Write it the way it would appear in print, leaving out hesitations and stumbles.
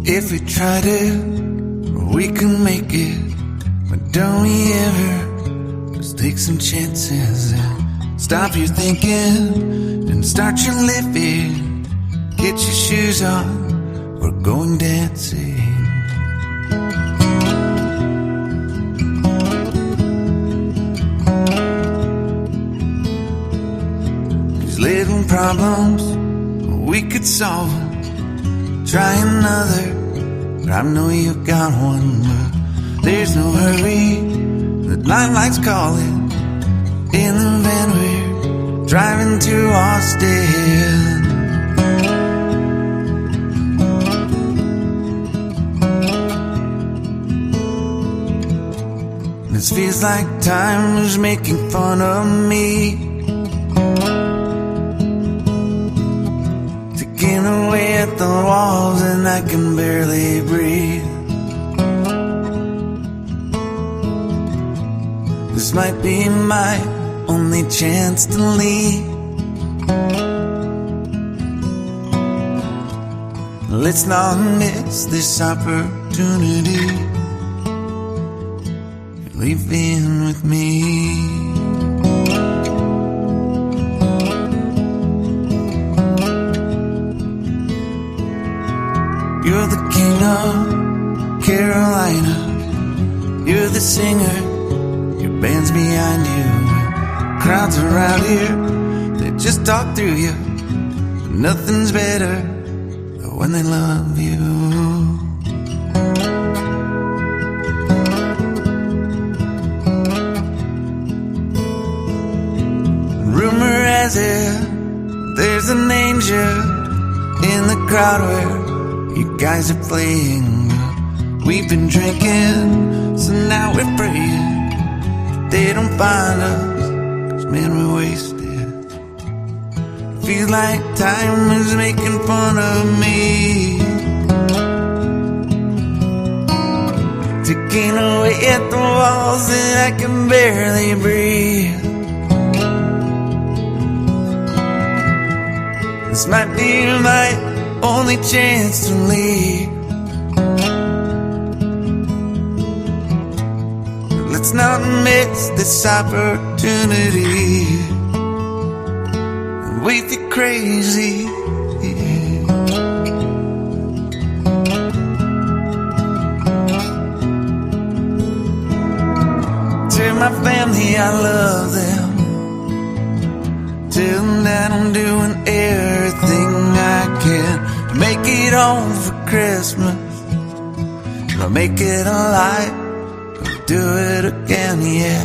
If we tried it, we can make it. But don't we ever just take some chances and stop your thinking and start your living. Get your shoes on, we're going dancing. These little problems, we could solve them. Try another, but I know you've got one. But there's no hurry, the nightlight's calling. In the van we're driving to Austin. This feels like time is making fun of me, taking away at the walls and I can barely breathe. This might be my only chance to leave. Let's not miss this opportunity. Leave in with me. You're the king of Carolina. You're the singer, your band's behind you. Crowds around here, they just talk through you. Nothing's better than when they love you. Rumor has it, there's an angel in the crowd where you guys are playing. We've been drinking, so now we're praying they don't find us, 'cause man, we're wasted. Feels like time is making fun of me, taking away at the walls and I can barely breathe. This might be my only chance to leave. Let's not miss this opportunity. We feel crazy. Tell my family I love them. Tell them that I'm doing everything I can to make it home for Christmas. I'll make it alive, I'll do it again, yeah.